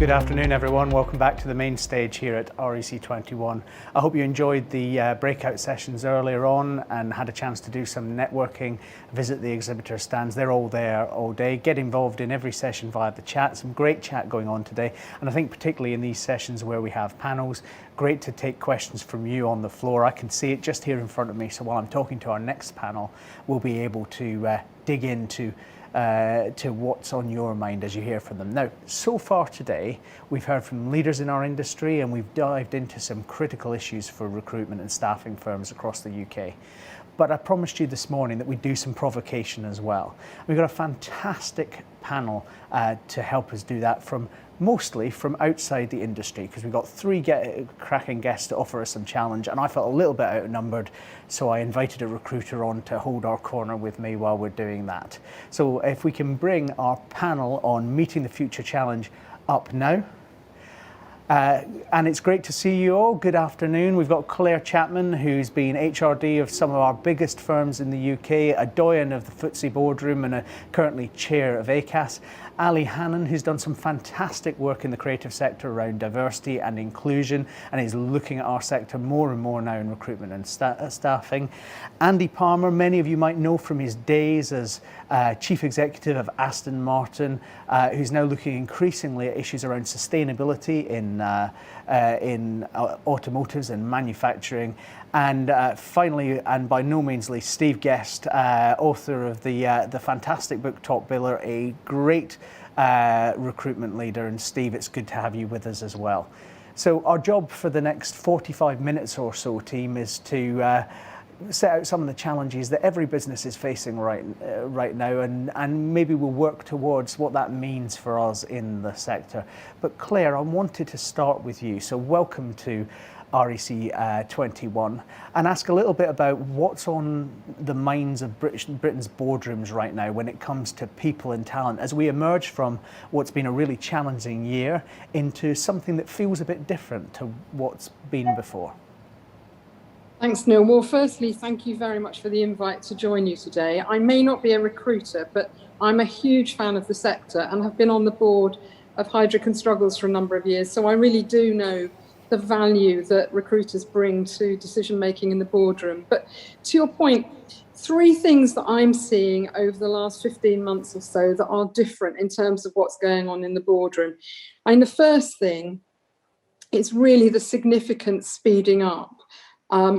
Good afternoon, everyone. Welcome back to the main stage here at REC21. I hope you enjoyed the breakout sessions earlier on and had a chance to do some networking, visit the exhibitor stands. They're all there all day. Get involved in every session via the chat. Some great chat going on today. And I think particularly in these sessions where we have panels, great to take questions from you on the floor. I can see it just here in front of me. So while I'm talking to our next panel, we'll be able to dig into to what's on your mind as you hear from them. Now, so far today, we've heard from leaders in our industry and we've dived into some critical issues for recruitment and staffing firms across the UK. But I promised you this morning that we'd do some provocation as well. We've got a fantastic panel to help us do that mostly from outside the industry, because we've got three cracking guests to offer us some challenge, and I felt a little bit outnumbered, so I invited a recruiter on to hold our corner with me while we're doing that. So if we can bring our panel on Meeting the Future Challenge up now. And it's great to see you all. Good afternoon. We've got Claire Chapman, who's been HRD of some of our biggest firms in the UK, a doyen of the FTSE boardroom and currently chair of ACAS. Ali Hannon, who's done some fantastic work in the creative sector around diversity and inclusion and is looking at our sector more and more now in recruitment and staffing. Andy Palmer, many of you might know from his days as Chief Executive of Aston Martin, who's now looking increasingly at issues around sustainability in automotives and manufacturing. And finally, and by no means least, Steve Guest, author of the fantastic book Top Biller, a great recruitment leader. And Steve, it's good to have you with us as well. So our job for the next 45 minutes or so, team, is to set out some of the challenges that every business is facing right now, and maybe we'll work towards what that means for us in the sector. But Claire, I wanted to start with you. So welcome to REC21, and ask a little bit about what's on the minds of Britain's boardrooms right now when it comes to people and talent as we emerge from what's been a really challenging year into something that feels a bit different to what's been before. Thanks, Neil. Well, firstly, thank you very much for the invite to join you today. I may not be a recruiter, but I'm a huge fan of the sector and have been on the board of Hydrick and Struggles for a number of years. So I really do know the value that recruiters bring to decision making in the boardroom. But to your point, three things that I'm seeing over the last 15 months or so that are different in terms of what's going on in the boardroom. And the first thing is really the significant speeding up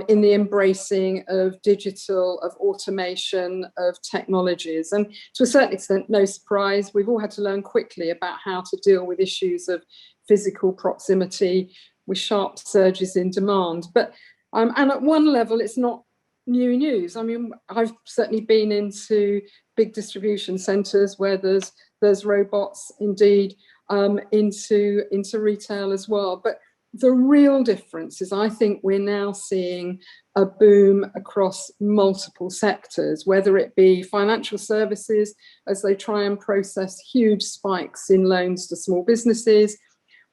in the embracing of digital, of automation, of technologies. And to a certain extent, no surprise, we've all had to learn quickly about how to deal with issues of physical proximity with sharp surges in demand. But and at one level, it's not new news. I mean, I've certainly been into big distribution centres where there's robots, indeed, into retail as well. But the real difference is I think we're now seeing a boom across multiple sectors, whether it be financial services as they try and process huge spikes in loans to small businesses,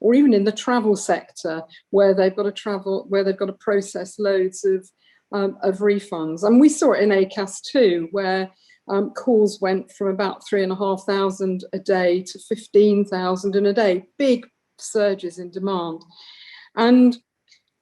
or even in the travel sector where they've got to process loads of refunds. And we saw it in ACAS too, where calls went from about 3,500 a day to 15,000 in a day, big surges in demand. And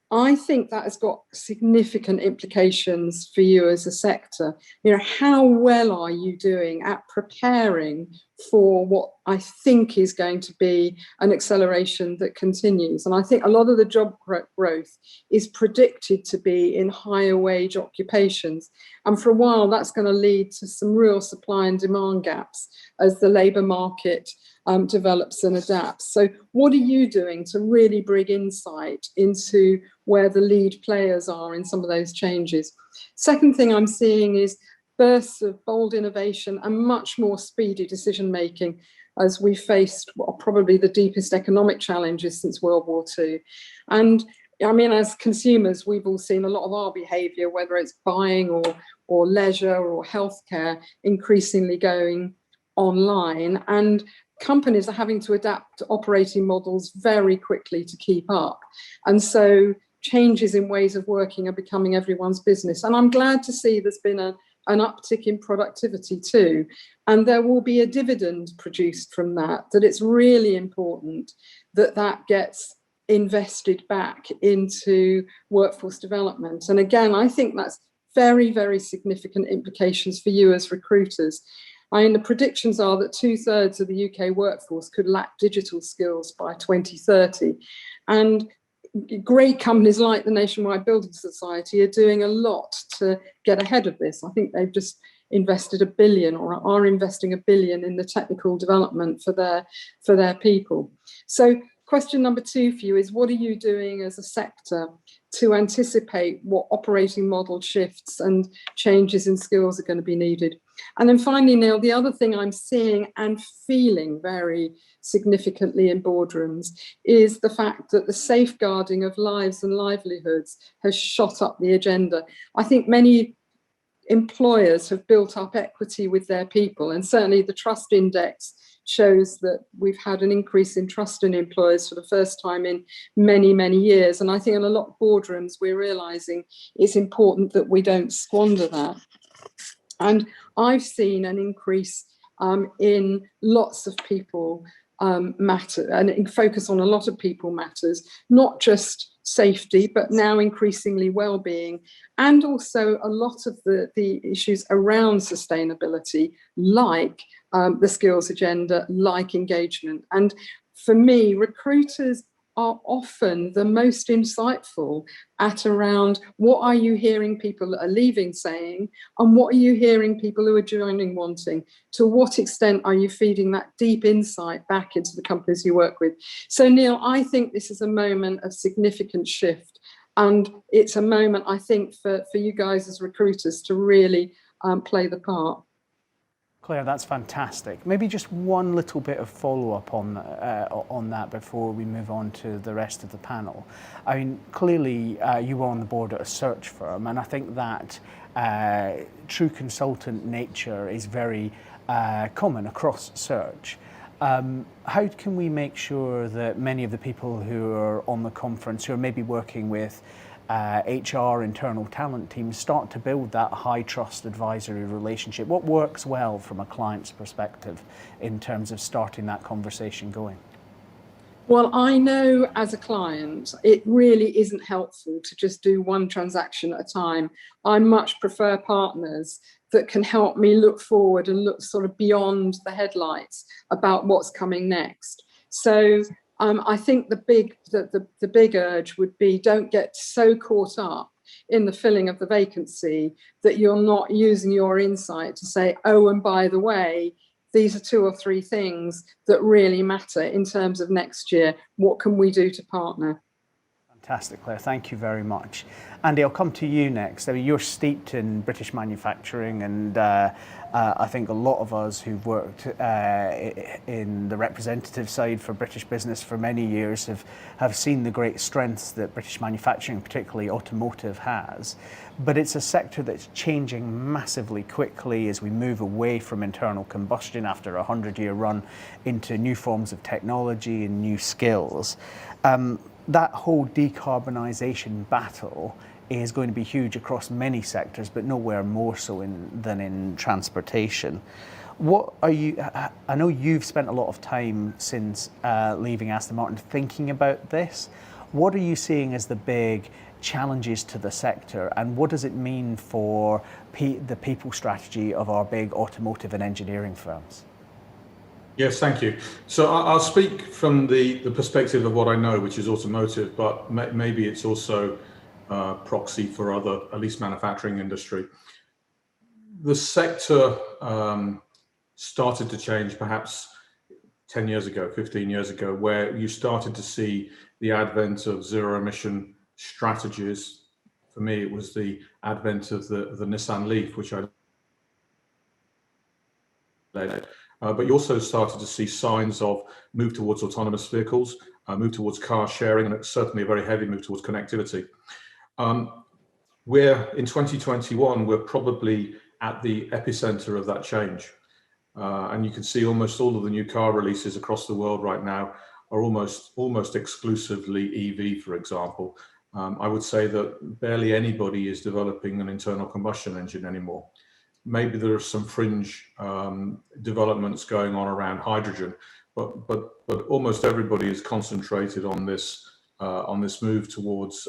I think that has got significant implications for you as a sector. You know, how well are you doing at preparing for what I think is going to be an acceleration that continues? And I think a lot of the job growth is predicted to be in higher wage occupations. And for a while, that's going to lead to some real supply and demand gaps as the labour market develops and adapts. So what are you doing to really bring insight into where the lead players are in some of those changes? Second thing I'm seeing is bursts of bold innovation and much more speedy decision making as we faced what are probably the deepest economic challenges since World War II. And I mean, as consumers, we've all seen a lot of our behaviour, whether it's buying or leisure or healthcare, increasingly going online. And companies are having to adapt operating models very quickly to keep up. And so changes in ways of working are becoming everyone's business. And I'm glad to see there's been an uptick in productivity too. And there will be a dividend produced from that, that it's really important that gets invested back into workforce development. And again, I think that's very, very significant implications for you as recruiters. I mean, the predictions are that 2/3 of the UK workforce could lack digital skills by 2030. And great companies like the Nationwide Building Society are doing a lot to get ahead of this. I think they've just invested £1 billion, or are investing £1 billion in the technical development for their people. So question number 2 for you is, what are you doing as a sector to anticipate what operating model shifts and changes in skills are going to be needed? And then finally, Neil, the other thing I'm seeing and feeling very significantly in boardrooms is the fact that the safeguarding of lives and livelihoods has shot up the agenda. I think many employers have built up equity with their people, and certainly the trust index shows that we've had an increase in trust in employers for the first time in many, many years. And I think in a lot of boardrooms, we're realizing it's important that we don't squander that. And I've seen an increase in lots of people matter, and focus on a lot of people matters, not just safety, but now increasingly well-being, and also a lot of the issues around sustainability, like the skills agenda, like engagement. And for me, recruiters are often the most insightful at around what are you hearing people that are leaving saying, and what are you hearing people who are joining wanting? To what extent are you feeding that deep insight back into the companies you work with? So Neil, I think this is a moment of significant shift, and it's a moment, I think, for you guys as recruiters to really play the part. Claire, that's fantastic. Maybe just one little bit of follow-up on that before we move on to the rest of the panel. I mean, clearly you were on the board at a search firm, and I think that true consultant nature is very common across search. How can we make sure that many of the people who are on the conference, who are maybe working with HR, internal talent teams, start to build that high trust advisory relationship? What works well from a client's perspective in terms of starting that conversation going? Well, I know as a client, it really isn't helpful to just do one transaction at a time. I much prefer partners that can help me look forward and look sort of beyond the headlights about what's coming next. So I think the big urge would be, don't get so caught up in the filling of the vacancy that you're not using your insight to say, oh, and by the way, these are 2 or 3 things that really matter in terms of next year. What can we do to partner? Fantastic, Claire. Thank you very much. Andy, I'll come to you next. I mean, you're steeped in British manufacturing, and I think a lot of us who've worked in the representative side for British business for many years have seen the great strengths that British manufacturing, particularly automotive, has. But it's a sector that's changing massively quickly as we move away from internal combustion after a 100-year run into new forms of technology and new skills. That whole decarbonisation battle is going to be huge across many sectors, but nowhere more so than in transportation. What are you? I know you've spent a lot of time since leaving Aston Martin thinking about this. What are you seeing as the big challenges to the sector, and what does it mean for the people strategy of our big automotive and engineering firms? Yes, thank you. So I'll speak from the perspective of what I know, which is automotive, but maybe it's also proxy for other, at least manufacturing industry. The sector started to change perhaps 10 years ago, 15 years ago, where you started to see the advent of zero emission strategies. For me, it was the advent of the Nissan Leaf, which I led. But you also started to see signs of move towards autonomous vehicles, move towards car sharing, and it's certainly a very heavy move towards connectivity. We're in 2021, we're probably at the epicenter of that change. And you can see almost all of the new car releases across the world right now are almost exclusively EV, for example. I would say that barely anybody is developing an internal combustion engine anymore. Maybe there are some fringe developments going on around hydrogen, but almost everybody is concentrated on this move towards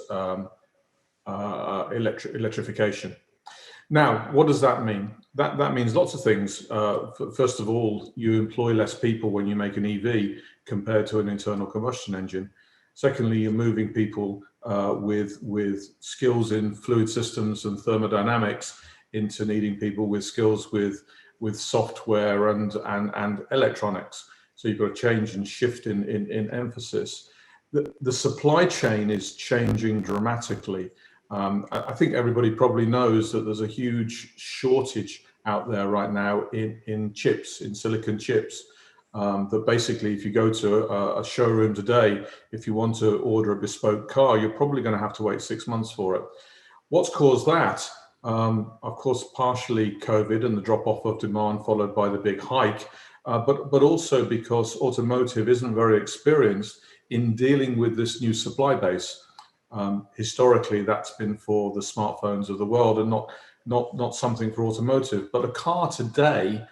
electrification. Now, what does that mean? That means lots of things. First of all, you employ less people when you make an EV compared to an internal combustion engine. Secondly, you're moving people with skills in fluid systems and thermodynamics into needing people with skills with software and electronics. So you've got a change and shift in emphasis. The supply chain is changing dramatically. I think everybody probably knows that there's a huge shortage out there right now in chips, in silicon chips. That basically, if you go to a showroom today, if you want to order a bespoke car, you're probably going to have to wait 6 months for it. What's caused that? Of course, partially COVID and the drop-off of demand followed by the big hike, but also because automotive isn't very experienced in dealing with this new supply base. Historically, that's been for the smartphones of the world and not something for automotive. But a car today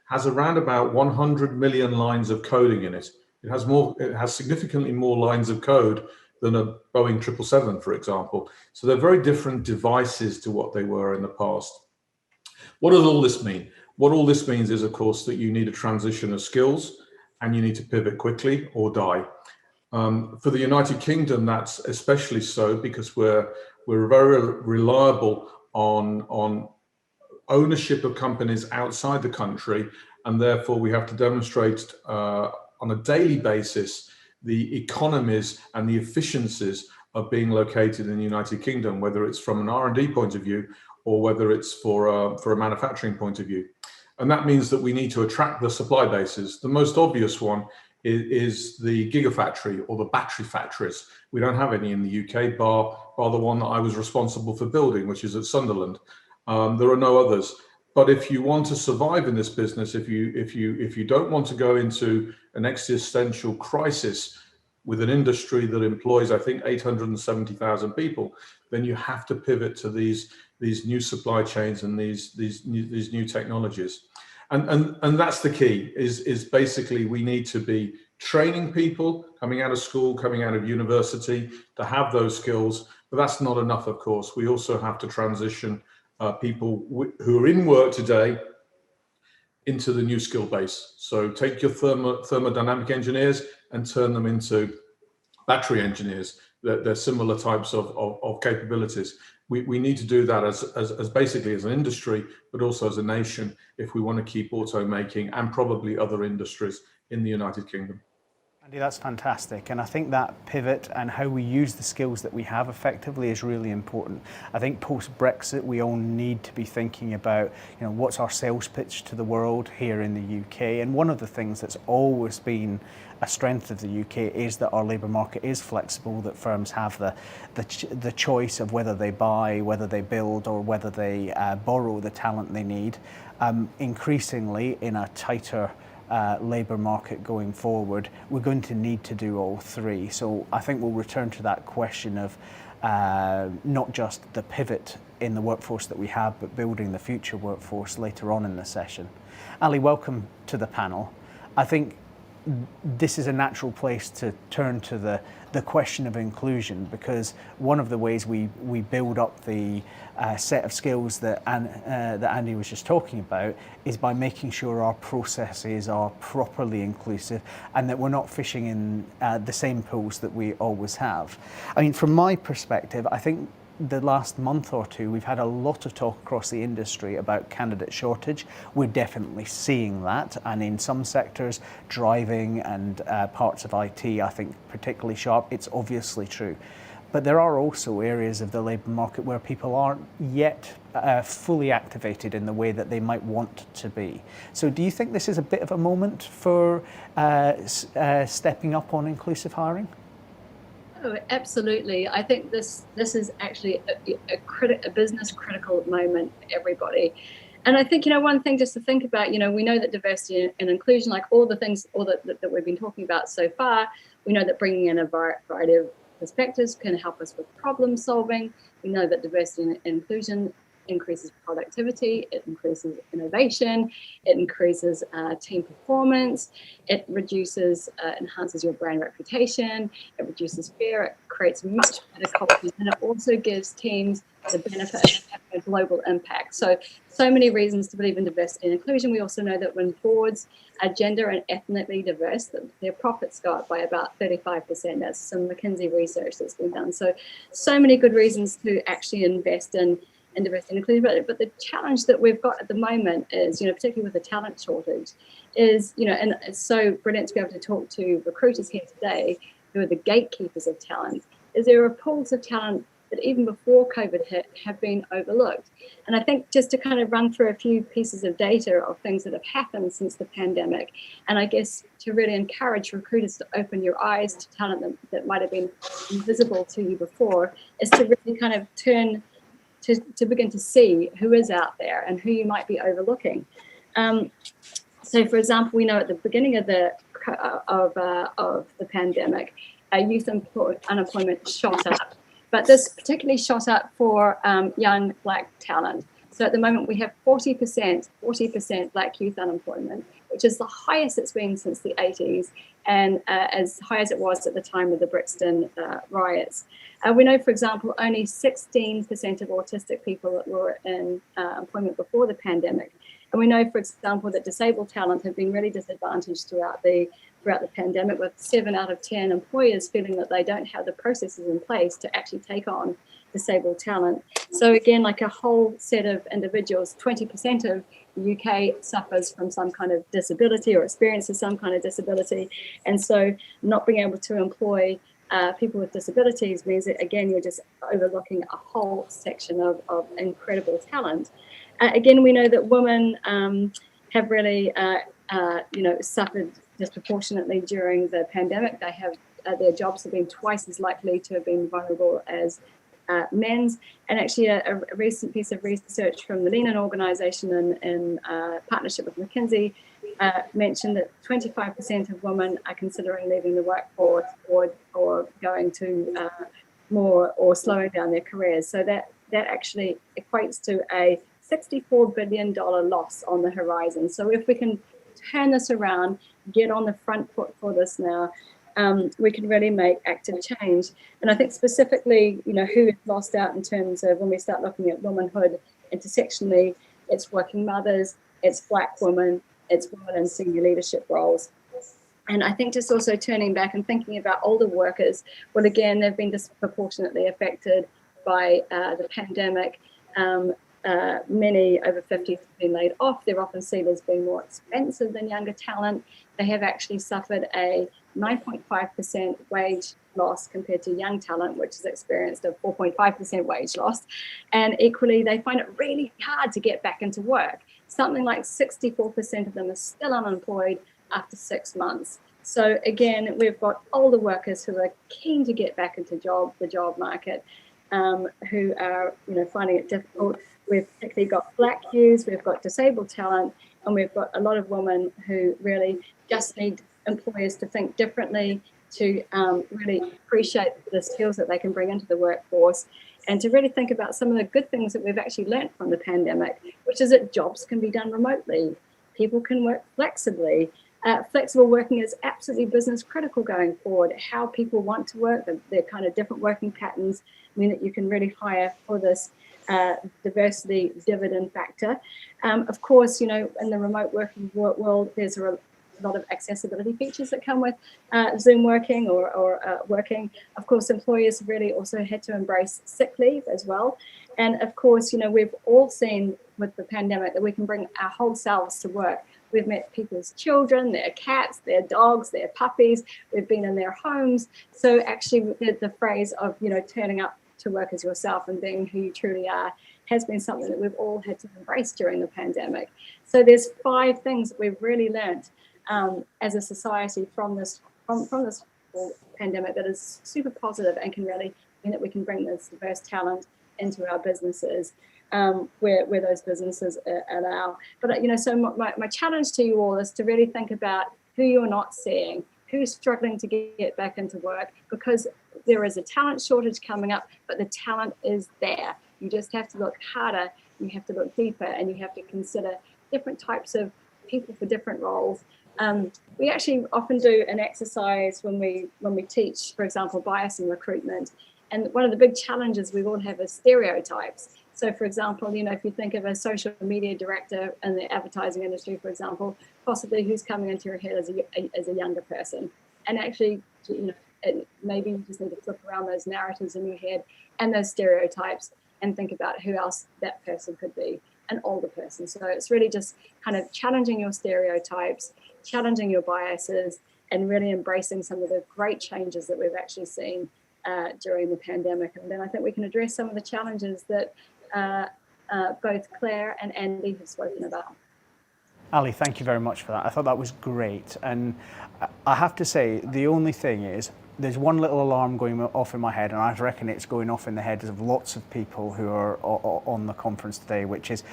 has around about 100 million lines of coding in it. It has significantly more lines of code than a Boeing 777, for example. So they're very different devices to what they were in the past. What does all this mean? What all this means is, of course, that you need a transition of skills and you need to pivot quickly or die. For the United Kingdom, that's especially so because we're very reliable on ownership of companies outside the country, and therefore we have to demonstrate on a daily basis the economies and the efficiencies of being located in the United Kingdom, whether it's from an R&D point of view or whether it's for a manufacturing point of view. And that means that we need to attract the supply bases. The most obvious one is the gigafactory or the battery factories. We don't have any in the UK, bar the one that I was responsible for building, which is at Sunderland. There are no others. But if you want to survive in this business, if you don't want to go into an existential crisis with an industry that employs, I think, 870,000 people, then you have to pivot to these new supply chains and these new technologies. And that's the key, is basically we need to be training people coming out of school, coming out of university to have those skills. But that's not enough, of course. We also have to transition people who are in work today into the new skill base. So take your thermodynamic engineers and turn them into battery engineers. They're similar types of capabilities. We need to do that as basically as an industry, but also as a nation, if we want to keep auto making and probably other industries in the United Kingdom. Andy, that's fantastic. And I think that pivot and how we use the skills that we have effectively is really important. I think post-Brexit, we all need to be thinking about, what's our sales pitch to the world here in the UK. And one of the things that's always been a strength of the UK is that our labour market is flexible, that firms have the choice of whether they buy, whether they build, or whether they borrow the talent they need. Increasingly, in a tighter labour market going forward, we're going to need to do all three. So I think we'll return to that question of not just the pivot in the workforce that we have, but building the future workforce later on in the session. Ali, welcome to the panel. I think this is a natural place to turn to the question of inclusion, because one of the ways we build up the set of skills that Andy was just talking about is by making sure our processes are properly inclusive and that we're not fishing in the same pools that we always have. I mean, from my perspective, I think the last month or two, we've had a lot of talk across the industry about candidate shortage. We're definitely seeing that, and in some sectors, driving and parts of IT, I think particularly sharp. It's obviously true. But there are also areas of the labour market where people aren't yet fully activated in the way that they might want to be. So do you think this is a bit of a moment for stepping up on inclusive hiring? Oh, absolutely. I think this is actually a business critical moment for everybody. And I think, one thing just to think about, we know that diversity and inclusion, like all that we've been talking about so far, we know that bringing in a variety of perspectives can help us with problem solving. We know that diversity and inclusion increases productivity, it increases innovation, it increases team performance, it enhances your brand reputation, it reduces fear, it creates much better culture, and it also gives teams the benefit of having a global impact. So many reasons to believe in diversity and inclusion. We also know that when boards are gender and ethnically diverse, that their profits go up by about 35%. That's some McKinsey research that's been done. So many good reasons to actually invest in diversity and inclusion. But the challenge that we've got at the moment is, particularly with the talent shortage, is, and it's so brilliant to be able to talk to recruiters here today who are the gatekeepers of talent, is there are pools of talent that even before COVID hit have been overlooked. And I think just to kind of run through a few pieces of data of things that have happened since the pandemic, and I guess to really encourage recruiters to open your eyes to talent that might have been invisible to you before, is to really kind of turn to begin to see who is out there and who you might be overlooking. So, for example, we know at the beginning of the pandemic, youth unemployment shot up. But this particularly shot up for young Black talent. So at the moment we have 40% Black youth unemployment, which is the highest it's been since the 80s, and as high as it was at the time of the Brixton riots. We know, for example, only 16% of autistic people that were in employment before the pandemic. And we know, for example, that disabled talent have been really disadvantaged throughout the pandemic, with 7 out of 10 employers feeling that they don't have the processes in place to actually take on disabled talent. So again, like a whole set of individuals, 20% of the UK suffers from some kind of disability or experiences some kind of disability. And so not being able to employ people with disabilities means that, again, you're just overlooking a whole section of incredible talent. Again, we know that women have really, suffered disproportionately during the pandemic. They have their jobs have been twice as likely to have been vulnerable as men's. And actually, a recent piece of research from the Lenin organization in partnership with McKinsey mentioned that 25% of women are considering leaving the workforce or going to more or slowing down their careers. So that actually equates to a $64 billion loss on the horizon. So if we can turn this around, get on the front foot for this now, we can really make active change. And I think specifically, who is lost out in terms of when we start looking at womanhood intersectionally, it's working mothers, it's Black women, it's women in senior leadership roles. And I think just also turning back and thinking about older workers, well, again, they've been disproportionately affected by the pandemic. Many over 50 have been laid off. They're often seen as being more expensive than younger talent. They have actually suffered a 9.5% wage loss compared to young talent, which has experienced a 4.5% wage loss. And equally, they find it really hard to get back into work. Something like 64% of them are still unemployed after 6 months. So again, we've got older workers who are keen to get back into the job market, who are finding it difficult. We've particularly got Black youth, we've got disabled talent, and we've got a lot of women who really just need employers to think differently, to really appreciate the skills that they can bring into the workforce, and to really think about some of the good things that we've actually learned from the pandemic, which is that jobs can be done remotely. People can work flexibly. Flexible working is absolutely business critical going forward. How people want to work, their kind of different working patterns mean that you can really hire for this diversity dividend factor. Of course, in the remote working world, there's a lot of accessibility features that come with Zoom working or working. Of course, employers really also had to embrace sick leave as well. And of course, we've all seen with the pandemic that we can bring our whole selves to work. We've met people's children, their cats, their dogs, their puppies. We've been in their homes. So actually the phrase of, turning up to work as yourself and being who you truly are has been something that we've all had to embrace during the pandemic. So there's 5 things that we've really learned as a society from this pandemic that is super positive and can really mean that we can bring this diverse talent into our businesses where those businesses allow. But so my challenge to you all is to really think about who you're not seeing, who's struggling to get back into work, because there is a talent shortage coming up, but the talent is there. You just have to look harder, you have to look deeper, and you have to consider different types of people for different roles. We actually often do an exercise when we teach, for example, bias in recruitment. And one of the big challenges we all have is stereotypes. So, for example, if you think of a social media director in the advertising industry, for example, possibly who's coming into your head as a younger person. And actually, maybe you just need to flip around those narratives in your head and those stereotypes and think about who else that person could be, an older person. So it's really just kind of challenging your stereotypes, challenging your biases, and really embracing some of the great changes that we've actually seen during the pandemic. And then I think we can address some of the challenges that both Claire and Andy have spoken about. Ali, thank you very much for that. I thought that was great. And I have to say, the only thing is, there's one little alarm going off in my head, and I reckon it's going off in the heads of lots of people who are on the conference today, which is,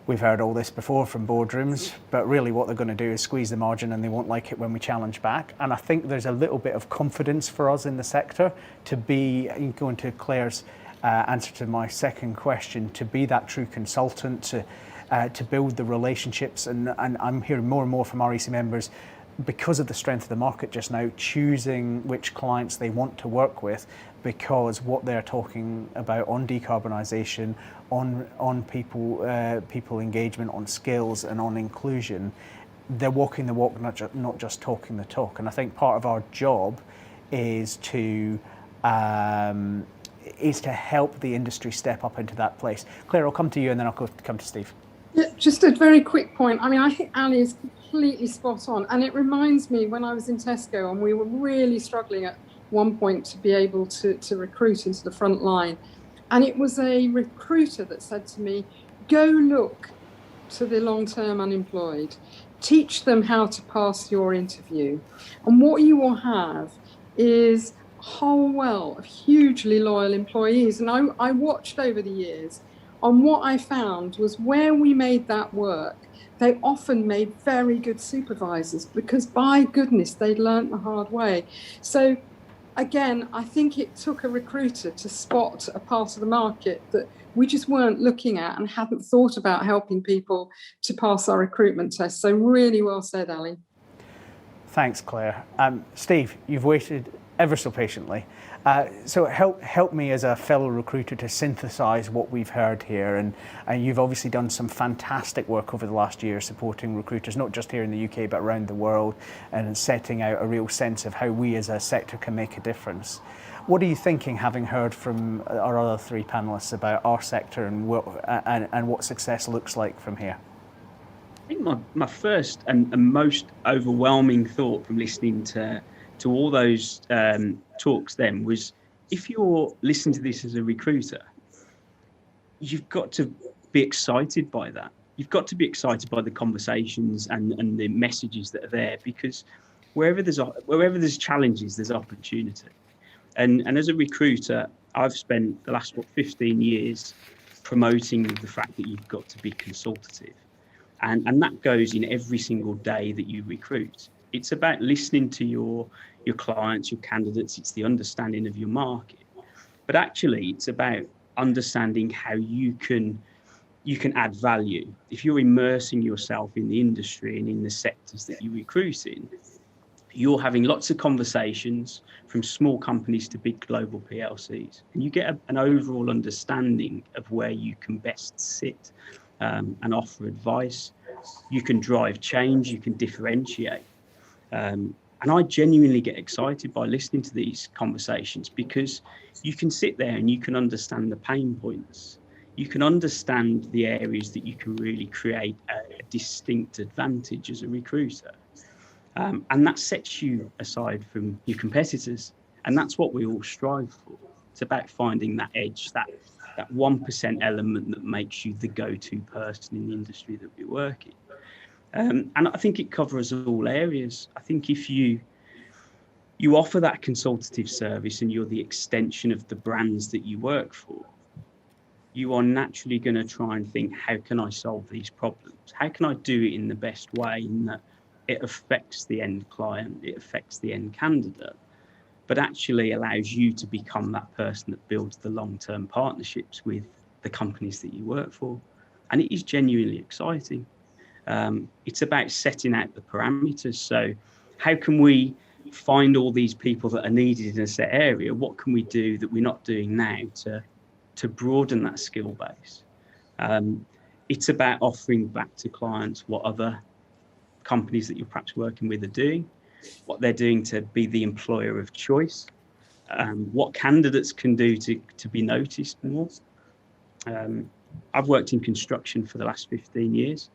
we've heard all this before from boardrooms, but really what they're going to do is squeeze the margin, and they won't like it when we challenge back. And I think there's a little bit of confidence for us in the sector to be, going to Claire's answer to my second question, to be that true consultant, to build the relationships. And I'm hearing more and more from REC members, because of the strength of the market just now, choosing which clients they want to work with, because what they're talking about on decarbonisation, on people engagement, on skills and on inclusion, they're walking the walk, not just talking the talk. And I think part of our job is to help the industry step up into that place. Claire, I'll come to you and then I'll come to Steve. Yeah, just a very quick point. I mean, I think Ali is completely spot on. And it reminds me when I was in Tesco and we were really struggling at one point to be able to recruit into the front line. And it was a recruiter that said to me, go look to the long-term unemployed, teach them how to pass your interview. And what you will have is a whole well of hugely loyal employees. And I watched over the years, and what I found was where we made that work, they often made very good supervisors, because by goodness, they'd learnt the hard way. So again, I think it took a recruiter to spot a part of the market that we just weren't looking at and hadn't thought about helping people to pass our recruitment test. So really well said, Ali. Thanks, Claire. Steve, you've waited ever so patiently. So help me as a fellow recruiter to synthesize what we've heard here. And you've obviously done some fantastic work over the last year supporting recruiters, not just here in the UK, but around the world, and setting out a real sense of how we as a sector can make a difference. What are you thinking, having heard from our other three panelists about our sector and what success looks like from here? I think my first and most overwhelming thought from listening to all those talks then was, if you're listening to this as a recruiter, you've got to be excited by that. You've got to be excited by the conversations and the messages that are there, because wherever there's challenges, there's opportunity. And as a recruiter, I've spent the last 15 years promoting the fact that you've got to be consultative. And that goes in every single day that you recruit. It's about listening to your clients, your candidates. It's the understanding of your market. But actually, it's about understanding how you can add value. If you're immersing yourself in the industry and in the sectors that you recruit in, you're having lots of conversations from small companies to big global PLCs. And you get an overall understanding of where you can best sit and offer advice. You can drive change, you can differentiate. And I genuinely get excited by listening to these conversations, because you can sit there and you can understand the pain points. You can understand the areas that you can really create a distinct advantage as a recruiter. And that sets you aside from your competitors. And that's what we all strive for. It's about finding that edge, that 1% element that makes you the go-to person in the industry that we work in. And I think it covers all areas. I think if you offer that consultative service and you're the extension of the brands that you work for, you are naturally going to try and think, how can I solve these problems? How can I do it in the best way, in that it affects the end client, it affects the end candidate, but actually allows you to become that person that builds the long-term partnerships with the companies that you work for. And it is genuinely exciting. It's about setting out the parameters. So how can we find all these people that are needed in a set area? What can we do that we're not doing now to broaden that skill base? It's about offering back to clients what other companies that you're perhaps working with are doing, what they're doing to be the employer of choice, what candidates can do to be noticed more. I've worked in construction for the last 15 years.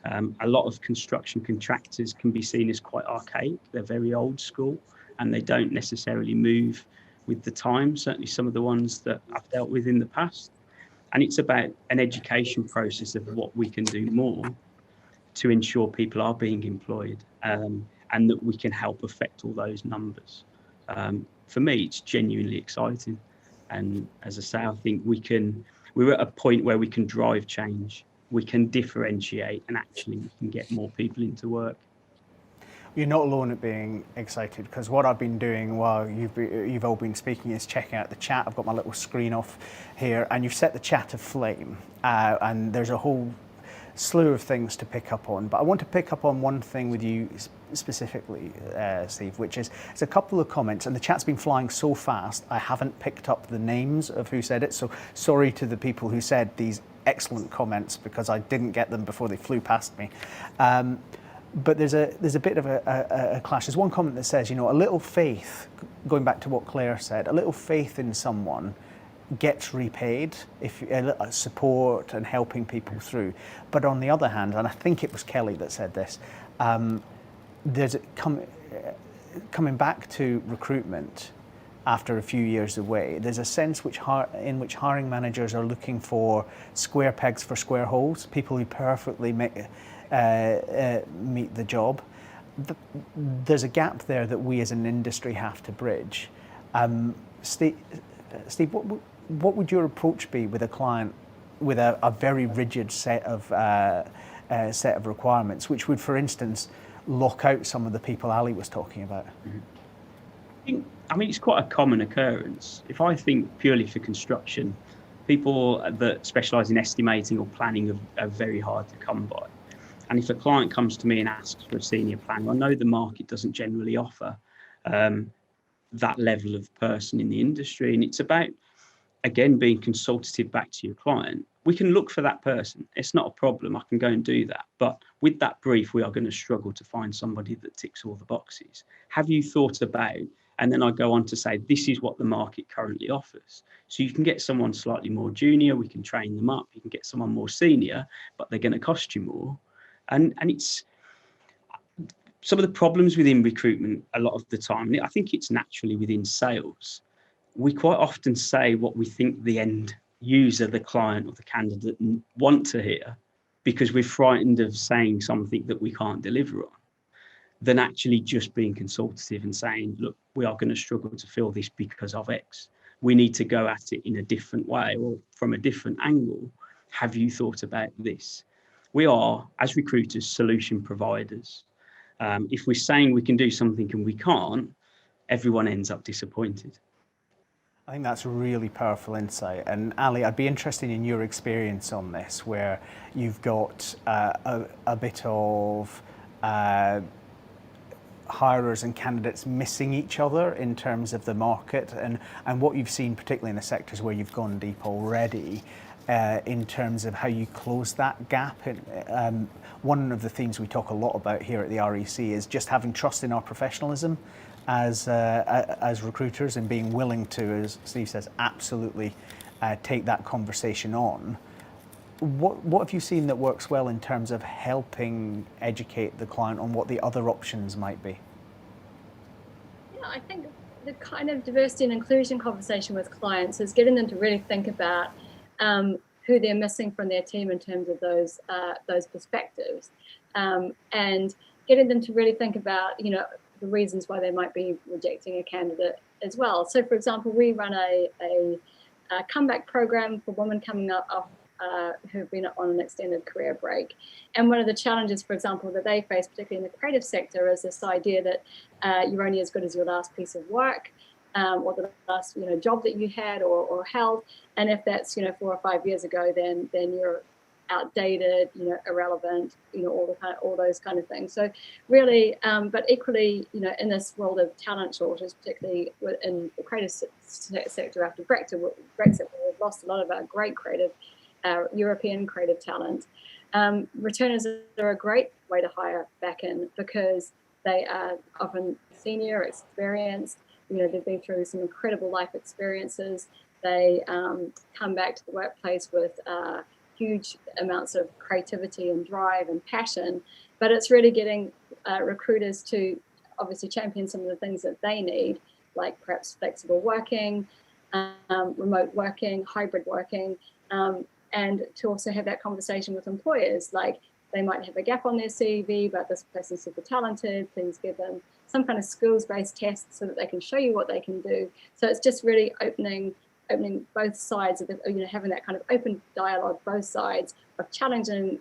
A lot of construction contractors can be seen as quite archaic. They're very old school and they don't necessarily move with the time, certainly some of the ones that I've dealt with in the past. And it's about an education process of what we can do more to ensure people are being employed, and that we can help affect all those numbers. For me, it's genuinely exciting. And as I say, I think we're at a point where we can drive change, we can differentiate, and actually we can get more people into work. You're not alone at being excited, because what I've been doing while you've all been speaking is checking out the chat. I've got my little screen off here, and you've set the chat aflame, and there's a whole slew of things to pick up on. But I want to pick up on one thing with you specifically, Steve, which is a couple of comments, and the chat's been flying so fast I haven't picked up the names of who said it, so sorry to the people who said these excellent comments, because I didn't get them before they flew past me. But there's a bit of a clash. There's one comment that says, a little faith, going back to what Claire said, a little faith in someone gets repaid, if support and helping people through. But on the other hand, and I think it was Kelly that said this, there's coming back to recruitment after a few years away, there's a sense in which hiring managers are looking for square pegs for square holes, people who perfectly meet the job. There's a gap there that we as an industry have to bridge. Steve, what would your approach be with a client with a very rigid set of requirements, which would, for instance, lock out some of the people Ali was talking about? I mean, it's quite a common occurrence. If I think purely for construction, people that specialise in estimating or planning are very hard to come by. And if a client comes to me and asks for a senior planner, I know the market doesn't generally offer that level of person in the industry. And it's about, again, being consultative back to your client. We can look for that person. It's not a problem. I can go and do that. But with that brief, we are going to struggle to find somebody that ticks all the boxes. Have you thought about, and then I go on to say, this is what the market currently offers. So you can get someone slightly more junior, we can train them up. You can get someone more senior, but they're going to cost you more. And it's some of the problems within recruitment a lot of the time. I think it's naturally within sales. We quite often say what we think the end user, the client or the candidate want to hear, because we're frightened of saying something that we can't deliver on, than actually just being consultative and saying, look, we are going to struggle to fill this because of X. We need to go at it in a different way or from a different angle. Have you thought about this? We are, as recruiters, solution providers. If we're saying we can do something and we can't, everyone ends up disappointed. I think that's a really powerful insight. And Ali, I'd be interested in your experience on this, where you've got a bit of hirers and candidates missing each other in terms of the market, and what you've seen, particularly in the sectors where you've gone deep already, in terms of how you close that gap. One of the things we talk a lot about here at the REC is just having trust in our professionalism as recruiters, and being willing to, as Steve says, absolutely take that conversation on. What have you seen that works well in terms of helping educate the client on what the other options might be? Yeah, I think the kind of diversity and inclusion conversation with clients is getting them to really think about who they're missing from their team in terms of those perspectives, and getting them to really think about, the reasons why they might be rejecting a candidate as well. So, for example, we run a comeback program for women coming up who've been on an extended career break. And one of the challenges, for example, that they face, particularly in the creative sector, is this idea that you're only as good as your last piece of work. or the last job that you had or held. And if that's 4 or 5 years ago, then you're outdated, irrelevant, all those kind of things. So really, but equally, in this world of talent shortage, particularly in the creative sector after Brexit, we've lost a lot of our great creative, European creative talent. Returners are a great way to hire back in because they are often senior, experienced. They've been through some incredible life experiences. They come back to the workplace with huge amounts of creativity and drive and passion, but it's really getting recruiters to obviously champion some of the things that they need, like perhaps flexible working, remote working, hybrid working, and to also have that conversation with employers, like they might have a gap on their CV, but this person's super talented, please give them some kind of skills-based test so that they can show you what they can do. So it's just really opening both sides of having that kind of open dialogue, both sides of challenging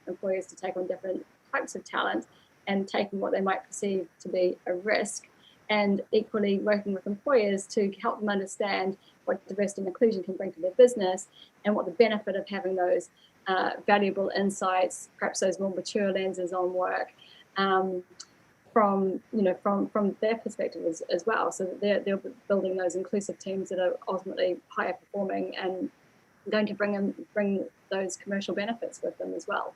employers to take on different types of talent and taking what they might perceive to be a risk, and equally working with employers to help them understand what diversity and inclusion can bring to their business and what the benefit of having those valuable insights, perhaps those more mature lenses on work, from their perspective as well, so that they're building those inclusive teams that are ultimately higher performing and going to bring those commercial benefits with them as well.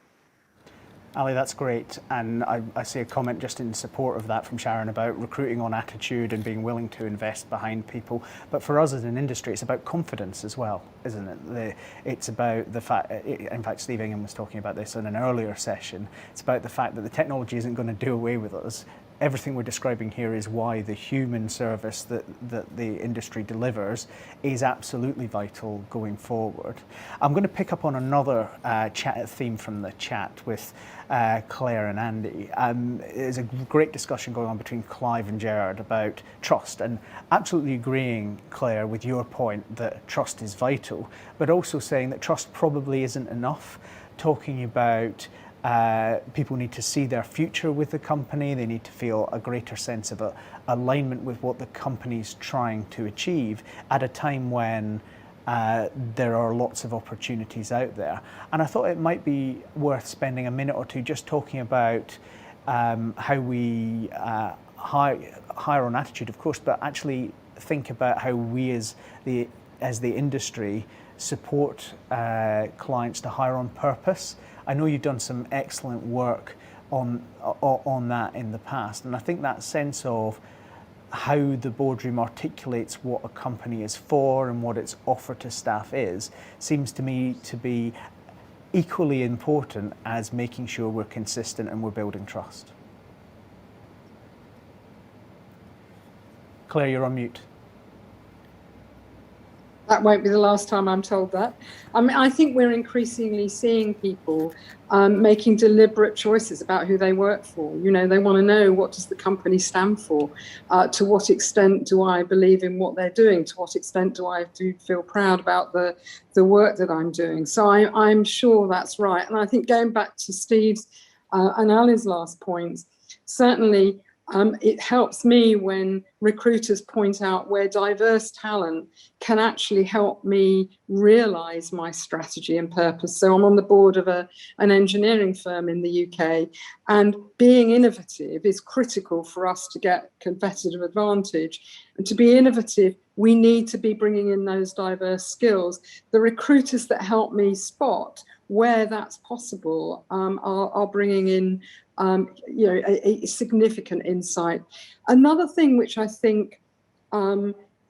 Ali, that's great, and I see a comment just in support of that from Sharon about recruiting on attitude and being willing to invest behind people. But for us as an industry, it's about confidence as well, isn't it? It's about the fact, in fact, Steve Ingham was talking about this in an earlier session, it's about the fact that the technology isn't going to do away with us. Everything we're describing here is why the human service that the industry delivers is absolutely vital going forward. I'm going to pick up on another theme from the chat with Claire and Andy. There's a great discussion going on between Clive and Gerard about trust, and absolutely agreeing, Claire, with your point that trust is vital, but also saying that trust probably isn't enough, talking about people need to see their future with the company. They need to feel a greater sense of alignment with what the company's trying to achieve at a time when there are lots of opportunities out there. And I thought it might be worth spending a minute or two just talking about how we hire on attitude, of course, but actually think about how we as the industry support clients to hire on purpose. I know you've done some excellent work on that in the past, and I think that sense of how the boardroom articulates what a company is for and what its offer to staff is seems to me to be equally important as making sure we're consistent and we're building trust. Claire, you're on mute. That won't be the last time I'm told that. I mean, I think we're increasingly seeing people making deliberate choices about who they work for. They want to know, what does the company stand for? To what extent do I believe in what they're doing? To what extent do I feel proud about the work that I'm doing? So I'm sure that's right. And I think going back to Steve's and Ali's last points, certainly it helps me when recruiters point out where diverse talent can actually help me realize my strategy and purpose. So I'm on the board of an engineering firm in the UK, and being innovative is critical for us to get competitive advantage. And to be innovative, we need to be bringing in those diverse skills. The recruiters that help me spot where that's possible are bringing in a significant insight. Another thing which I think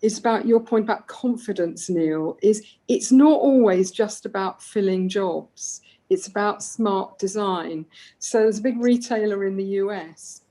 is about your point about confidence, Neil, is it's not always just about filling jobs. It's about smart design. So there's a big retailer in the US,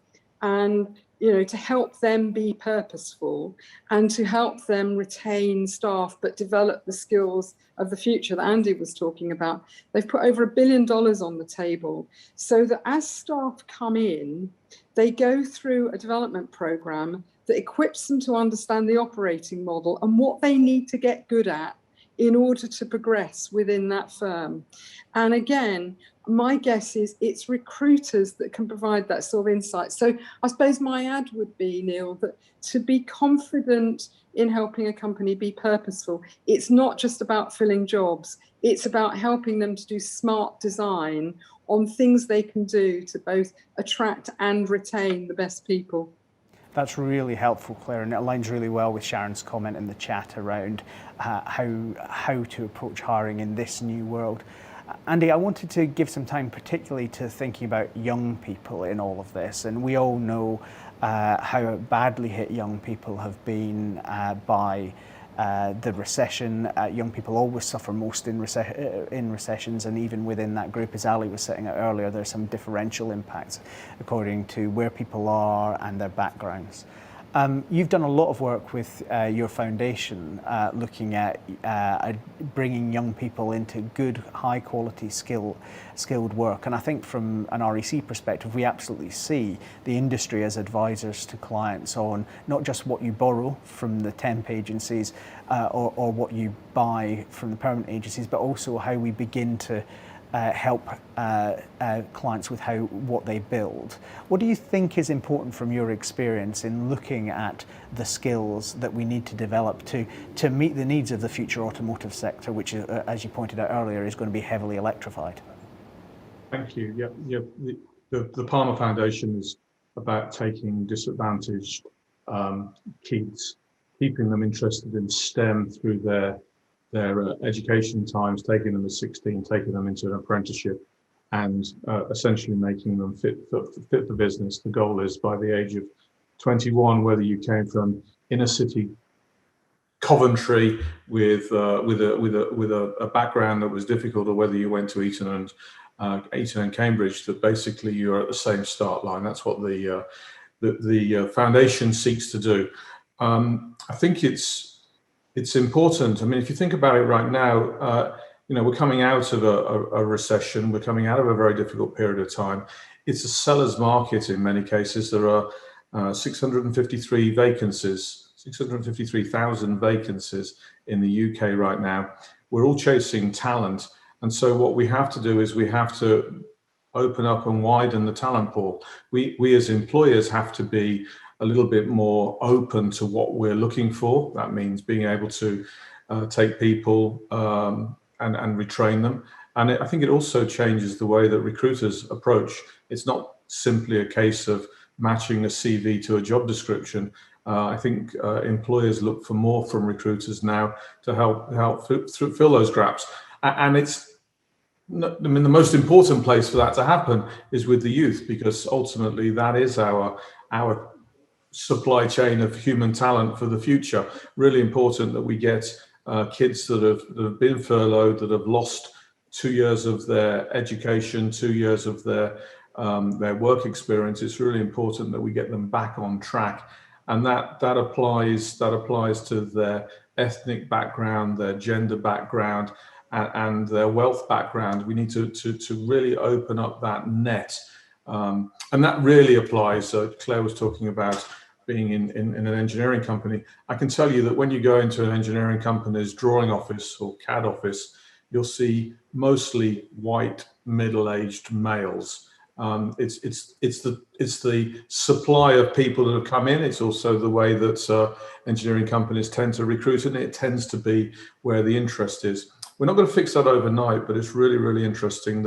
and to help them be purposeful and to help them retain staff but develop the skills of the future that Andy was talking about, they've put over $1 billion on the table so that as staff come in, they go through a development program that equips them to understand the operating model and what they need to get good at in order to progress within that firm. And again, my guess is it's recruiters that can provide that sort of insight. So I suppose my ad would be, Neil, that to be confident in helping a company be purposeful, it's not just about filling jobs, it's about helping them to do smart design on things they can do to both attract and retain the best people. That's really helpful, Claire, and it aligns really well with Sharon's comment in the chat around how to approach hiring in this new world. Andy, I wanted to give some time particularly to thinking about young people in all of this, and we all know how badly hit young people have been by the recession. Young people always suffer most in recessions, and even within that group, as Ali was setting out earlier, there's some differential impacts according to where people are and their backgrounds. You've done a lot of work with your foundation looking at bringing young people into good, high-quality, skilled work. And I think from an REC perspective, we absolutely see the industry as advisors to clients on not just what you borrow from the temp agencies or what you buy from the permanent agencies, but also how we begin to help clients with what they build. What do you think is important from your experience in looking at the skills that we need to develop to meet the needs of the future automotive sector, which, as you pointed out earlier, is going to be heavily electrified? Thank you. Yeah. The Palmer Foundation is about taking disadvantaged kids, keeping them interested in STEM through their education times, taking them at 16, taking them into an apprenticeship, and essentially making them fit for business. The goal is by the age of 21, whether you came from inner city Coventry with a background that was difficult, or whether you went to Eton and Cambridge, that basically you're at the same start line. That's what the foundation seeks to do. I think it's important. I mean, if you think about it right now, we're coming out of a recession. We're coming out of a very difficult period of time. It's a seller's market in many cases. There are 653,000 vacancies in the UK right now. We're all chasing talent. And so what we have to do is we have to open up and widen the talent pool. We as employers have to be a little bit more open to what we're looking for. That means being able to take people and retrain them. And I think it also changes the way that recruiters approach. It's not simply a case of matching a CV to a job description. I think employers look for more from recruiters now to help fill those gaps. And the most important place for that to happen is with the youth, because ultimately that is our supply chain of human talent for the future. Really important that we get kids that have been furloughed, that have lost 2 years of their education, 2 years of their work experience. It's really important that we get them back on track, and that applies to their ethnic background, their gender background, and their wealth background. We need to really open up that net, and that really applies. Claire was talking about being in an engineering company. I can tell you that when you go into an engineering company's drawing office or CAD office, you'll see mostly white, middle-aged males. It's the supply of people that have come in. It's also the way that engineering companies tend to recruit, and it tends to be where the interest is. We're not going to fix that overnight, but it's really, really interesting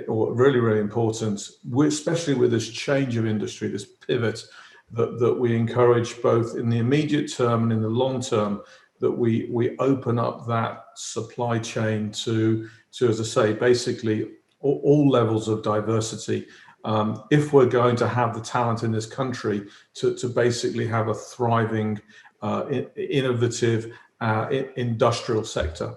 or really, really important, especially with this change of industry, this pivot, that we encourage both in the immediate term and in the long term, that we open up that supply chain to, as I say, basically all levels of diversity. If we're going to have the talent in this country to basically have a thriving, innovative industrial sector.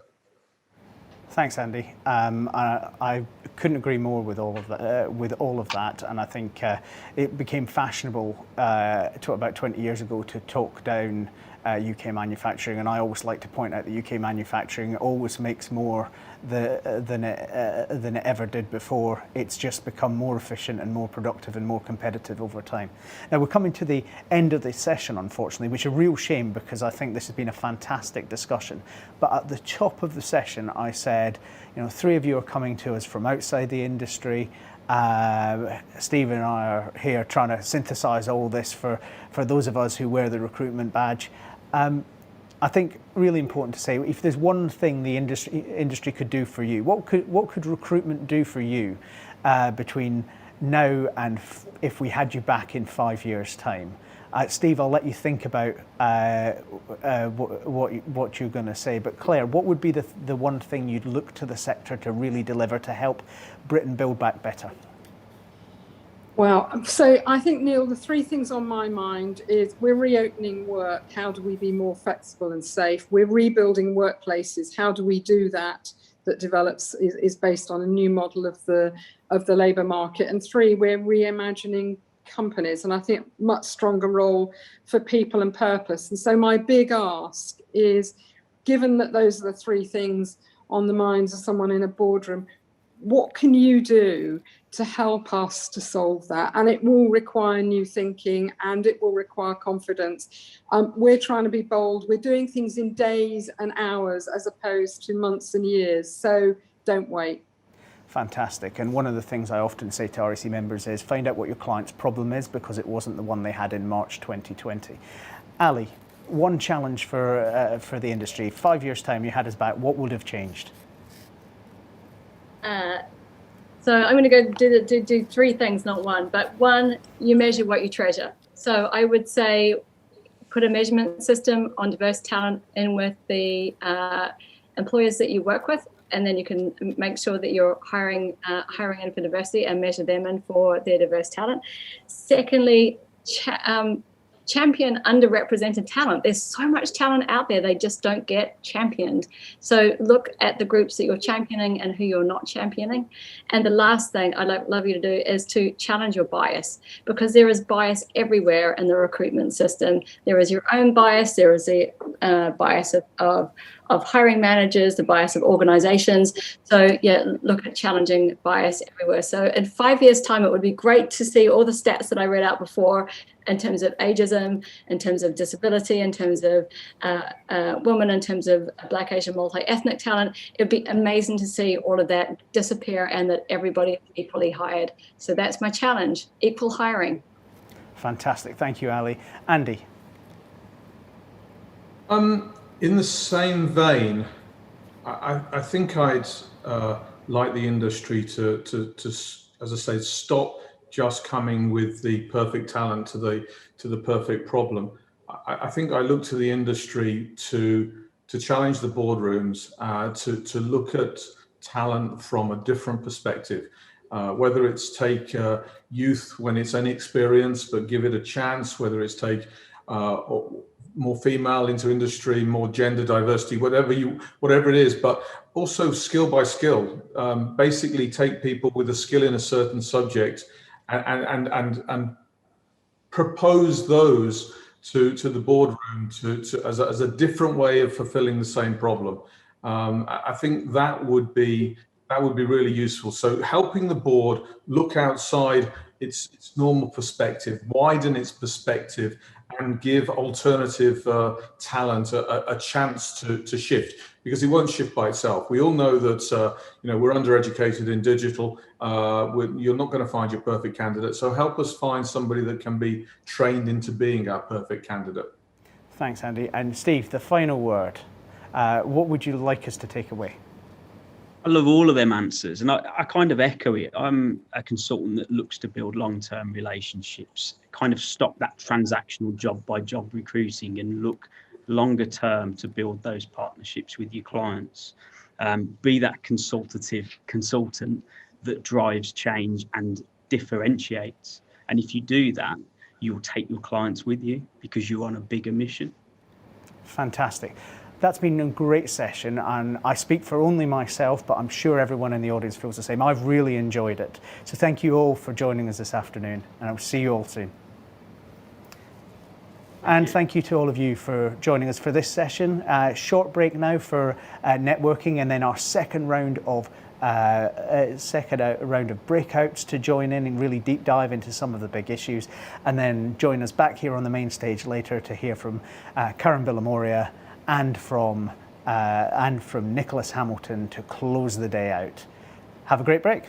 Thanks, Andy. I couldn't agree more with all of that, and I think it became fashionable about 20 years ago to talk down UK manufacturing, and I always like to point out that UK manufacturing always makes more than it ever did before. It's just become more efficient and more productive and more competitive over time. Now we're coming to the end of this session, unfortunately, which is a real shame because I think this has been a fantastic discussion. But at the top of the session, I said, you know, 3 of you are coming to us from outside the industry. Steve and I are here trying to synthesize all this for those of us who wear the recruitment badge. I think really important to say, if there's one thing the industry could do for you, what could recruitment do for you between now and if we had you back in 5 years' time? Steve, I'll let you think about what you're going to say. But Claire, what would be the one thing you'd look to the sector to really deliver to help Britain build back better? Well, so I think, Neil, the 3 things on my mind is we're reopening work. How do we be more flexible and safe? We're rebuilding workplaces. How do we do that? That develops is based on a new model of the labour market. And 3, we're reimagining companies, and I think much stronger role for people and purpose. And so my big ask is, given that those are the 3 things on the minds of someone in a boardroom, what can you do to help us to solve that? And it will require new thinking, and it will require confidence. We're trying to be bold. We're doing things in days and hours as opposed to months and years. So don't wait. Fantastic. And one of the things I often say to REC members is find out what your client's problem is, because it wasn't the one they had in March 2020. Ali, one challenge for the industry. 5 years' time, you had us back. What would have changed? So I'm going to go do 3 things, not one. But 1, you measure what you treasure. So I would say put a measurement system on diverse talent in with the employers that you work with, and then you can make sure that you're hiring in for diversity and measure them in for their diverse talent. Secondly, champion underrepresented talent. There's so much talent out there, they just don't get championed. So look at the groups that you're championing and who you're not championing. And the last thing I'd love you to do is to challenge your bias, because there is bias everywhere in the recruitment system. There is your own bias, there is the bias of hiring managers, the bias of organizations. So yeah, look at challenging bias everywhere. So in 5 years' time, it would be great to see all the stats that I read out before in terms of ageism, in terms of disability, in terms of women, in terms of Black, Asian, multi-ethnic talent. It'd be amazing to see all of that disappear and that everybody is equally hired. So that's my challenge, equal hiring. Fantastic. Thank you, Ali. Andy. In the same vein, I think I'd like the industry to, as I say, stop just coming with the perfect talent to the perfect problem. I think I look to the industry to challenge the boardrooms, to look at talent from a different perspective. Whether it's take youth when it's inexperienced but give it a chance, whether it's take more female into industry, more gender diversity, whatever it is, but also skill by skill. Basically, take people with a skill in a certain subject and propose those to the boardroom as a different way of fulfilling the same problem. I think that would be really useful. So helping the board look outside its normal perspective, widen its perspective, and give alternative talent a chance to shift, because it won't shift by itself. We all know that we're undereducated in digital. You're not going to find your perfect candidate. So help us find somebody that can be trained into being our perfect candidate. Thanks, Andy. And Steve, the final word. What would you like us to take away? I love all of them answers, and I kind of echo it. I'm a consultant that looks to build long-term relationships, kind of stop that transactional job-by-job recruiting and look longer term to build those partnerships with your clients. Be that consultant that drives change and differentiates. And if you do that, you'll take your clients with you because you're on a bigger mission. Fantastic. That's been a great session, and I speak for only myself, but I'm sure everyone in the audience feels the same. I've really enjoyed it. So thank you all for joining us this afternoon, and I'll see you all soon. And thank you to all of you for joining us for this session. Short break now for networking, and then our second round of breakouts to join in and really deep dive into some of the big issues, and then join us back here on the main stage later to hear from Karen Villamoria and from Nicholas Hamilton to close the day out. Have a great break.